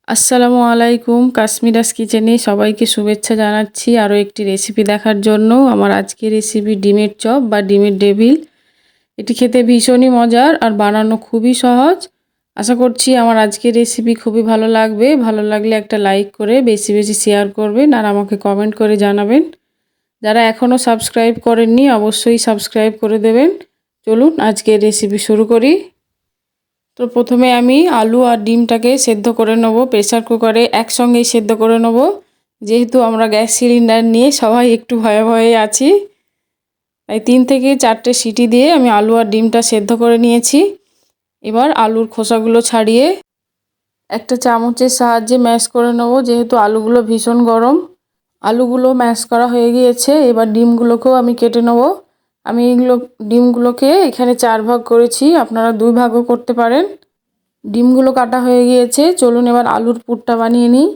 আসসালামু আলাইকুম। কাশ্মীরাস কিচেনে সবাইকে শুভেচ্ছা জানাচ্ছি আরও একটি রেসিপি দেখার জন্য। আমার আজকের রেসিপি ডিমের চপ বা ডিমের ডেভিল। এটি খেতে ভীষণই মজার আর বানানো খুবই সহজ। আশা করছি আমার আজকের রেসিপি খুবই ভালো লাগবে। ভালো লাগলে একটা লাইক করে বেশি বেশি শেয়ার করবেন আর আমাকে কমেন্ট করে জানাবেন। যারা এখনও সাবস্ক্রাইব করেননি অবশ্যই সাবস্ক্রাইব করে দেবেন। চলুন আজকের রেসিপি শুরু করি। তো প্রথমে আমি আলু আর ডিমটাকে সেদ্ধ করে নেব প্রেসার কুকারে একসঙ্গেই সেদ্ধ করে নেব। যেহেতু আমরা গ্যাস সিলিন্ডার নিয়ে সবাই একটু ভয়ে ভয়ে আছি, তাই 3 থেকে 4টে সিটি দিয়ে আমি আলু আর ডিমটা সেদ্ধ করে নিয়েছি। এবার আলুর খোসাগুলো ছাড়িয়ে একটা চামচের সাহায্যে ম্যাশ করে নেব, যেহেতু আলুগুলো ভীষণ গরম। আলুগুলো ম্যাশ করা হয়ে গিয়েছে। এবার ডিমগুলোকেও আমি কেটে নেব। আমি ডিমগুলোকে এখানে 4 ভাগ করেছি, আপনারা 2 ভাগও করতে পারেন। ডিমগুলো কাটা হয়ে গিয়েছে। চলুন এবার আলুর পুরটা বানিয়ে নিই।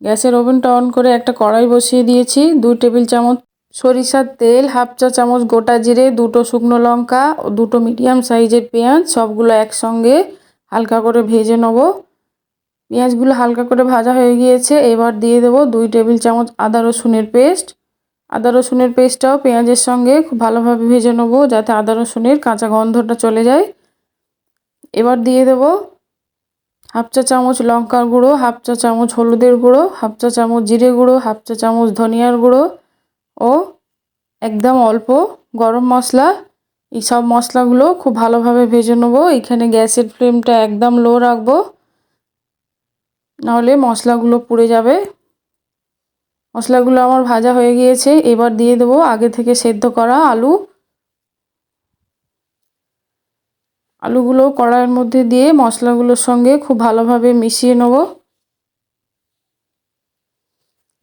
গ্যাসের ওভেনটা অন করে একটা কড়াই বসিয়ে দিয়েছি। 2 টেবিল চামচ সরিষার তেল, হাফ চা চামচ গোটা জিরে, 2টো শুকনো লঙ্কা ও 2টো মিডিয়াম সাইজের পেঁয়াজ, সবগুলো একসঙ্গে হালকা করে ভেজে নেব। পেঁয়াজগুলো হালকা করে ভাজা হয়ে গিয়েছে। এবার দিয়ে দেবো 2 টেবিল চামচ আদা রসুনের পেস্ট। আদা রসুনের পেস্টটাও পেঁয়াজের সঙ্গে খুব ভালোভাবে ভেজে নেব, যাতে আদা রসুনের কাঁচা গন্ধটা চলে যায়। এবার দিয়ে দেবো হাফ চা চামচ লঙ্কার গুঁড়ো, হাফ চা চামচ হলুদের গুঁড়ো, হাফ চা চামচ জিরে গুঁড়ো, হাফ চা চামচ ধনিয়ার গুঁড়ো ও একদম অল্প গরম মশলা। এই সব মশলাগুলো খুব ভালোভাবে ভেজে নেবো। এখানে গ্যাসের ফ্লেমটা একদম লো রাখবো, নাহলে মশলাগুলো পুড়ে যাবে। মশলাগুলো আমার ভাজা হয়ে গিয়েছে। এবার দিয়ে দেবো আগে থেকে সেদ্ধ করা আলু। আলুগুলো কড়াইয়ের মধ্যে দিয়ে মশলাগুলোর সঙ্গে খুব ভালোভাবে মিশিয়ে নেব।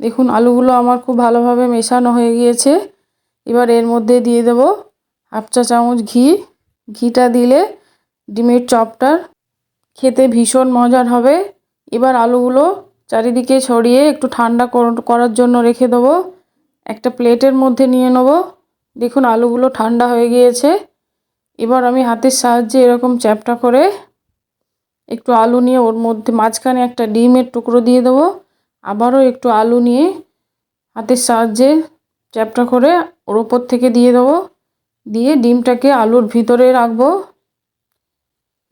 দেখুন আলুগুলো আমার খুব ভালোভাবে মেশানো হয়ে গিয়েছে। এবার এর মধ্যে দিয়ে দেব হাফ চা চামচ ঘি। ঘিটা দিলে ডিমের চপটার খেতে ভীষণ মজার হবে। এবার আলুগুলো চারিদিকে ছড়িয়ে একটু ঠান্ডা করার জন্য রেখে দেবো। একটা প্লেটের মধ্যে নিয়ে নেব। দেখুন আলুগুলো ঠান্ডা হয়ে গিয়েছে। এবার আমি হাতের সাহায্যে এরকম চ্যাপ্টা করে একটু আলু নিয়ে ওর মধ্যে মাঝখানে একটা ডিমের টুকরো দিয়ে দেবো। আবারও একটু আলু নিয়ে হাতের সাহায্যে চ্যাপ্টা করে ওর ওপর থেকে দিয়ে দেবো। দিয়ে ডিমটাকে আলুর ভিতরে রাখবো।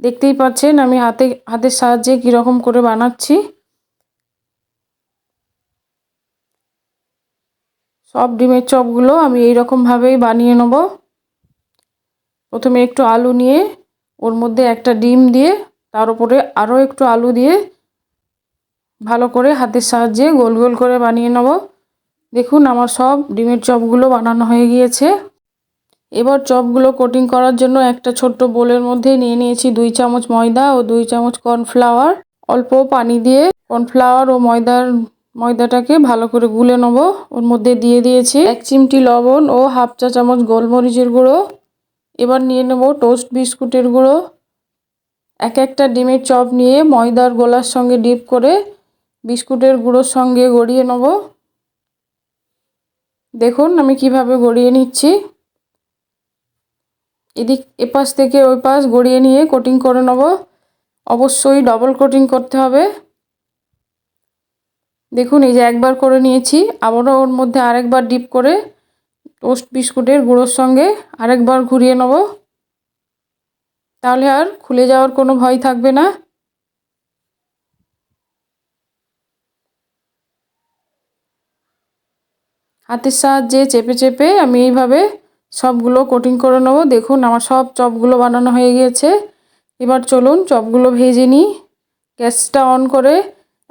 দেখতেই পাচ্ছেন আমি হাতের সাহায্যে কীরকম করে বানাচ্ছি। সব ডিমের চপগুলো আমি এইরকমভাবেই বানিয়ে নেব। প্রথমে একটু আলু নিয়ে ওর মধ্যে একটা ডিম দিয়ে তার উপরে আরও একটু আলু দিয়ে ভালো করে হাতের সাহায্যে গোল গোল করে বানিয়ে নেব। দেখুন আমার সব ডিমের চপগুলো বানানো হয়ে গিয়েছে। এবার চপগুলো কোটিং করার জন্য একটা ছোট্ট বোলের মধ্যে নিয়ে নিয়েছি 2 চামচ ময়দা ও 2 চামচ কর্নফ্লাওয়ার। অল্প পানি দিয়ে কর্নফ্লাওয়ার ও ময়দাটাকে ভালো করে গুলে নেব। ওর মধ্যে দিয়ে দিয়েছি 1 চিমটি লবণ ও হাফ চা চামচ গোলমরিচের গুঁড়ো। এবার নিয়ে নেব টোস্ট বিস্কুটের গুঁড়ো। একটা ডিমের চপ নিয়ে ময়দার গোলার সঙ্গে ডিপ করে বিস্কুটের গুঁড়োর সঙ্গে গড়িয়ে নেব। দেখুন আমি কিভাবে গড়িয়ে নিচ্ছি। এপাশ থেকে ওই পাশ গড়িয়ে নিয়ে কোটিং করে নেব। অবশ্যই ডবল কোটিং করতে হবে। দেখুন এই যে একবার করে নিয়েছি, আবারও ওর মধ্যে আরেকবার ডিপ করে টোস্ট বিস্কুটের গুঁড়োর সঙ্গে আরেকবার ঘুরিয়ে নেব। তাহলে আর খুলে যাওয়ার কোনো ভয় থাকবে না। হাতের সাহায্যে চেপে চেপে আমি এইভাবে সবগুলো কোটিং করে নেব। দেখুন আমার সব চপগুলো বানানো হয়ে গিয়েছে। এবার চলুন চপগুলো ভেজে নিই। গ্যাসটা অন করে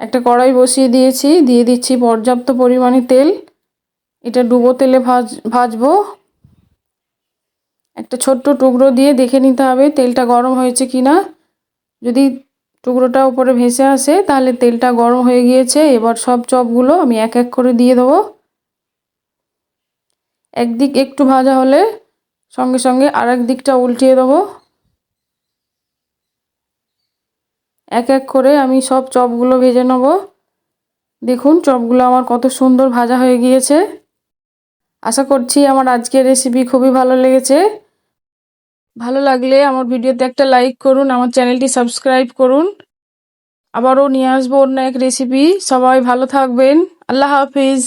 একটা কড়াই বসিয়ে দিয়েছি। দিয়ে দিচ্ছি পর্যাপ্ত পরিমাণে তেল। এটা ডুবো তেলে ভাজবো। একটা ছোট্ট টুকরো দিয়ে দেখে নিতে হবে তেলটা গরম হয়েছে কিনা। যদি টুকরোটা উপরে ভেসে আসে তাহলে তেলটা গরম হয়ে গিয়েছে। এবার সব চপগুলো আমি এক এক করে দিয়ে দেবো। একদিক একটু ভাজা হলে সঙ্গে সঙ্গে আরেক দিকটা উল্টিয়ে দেবো। এক এক করে আমি সব চপগুলো ভেজে নেব। দেখুন চপগুলো আমার কত সুন্দর ভাজা হয়ে গিয়েছে। আশা করছি আমার আজকের রেসিপি খুবই ভালো লেগেছে। ভালো লাগলে আমার ভিডিওতে একটা লাইক করুন, আমার চ্যানেলটি সাবস্ক্রাইব করুন। আবারও নিয়ে আসবো অন্য এক রেসিপি। সবাই ভালো থাকবেন। আল্লাহ হাফিজ।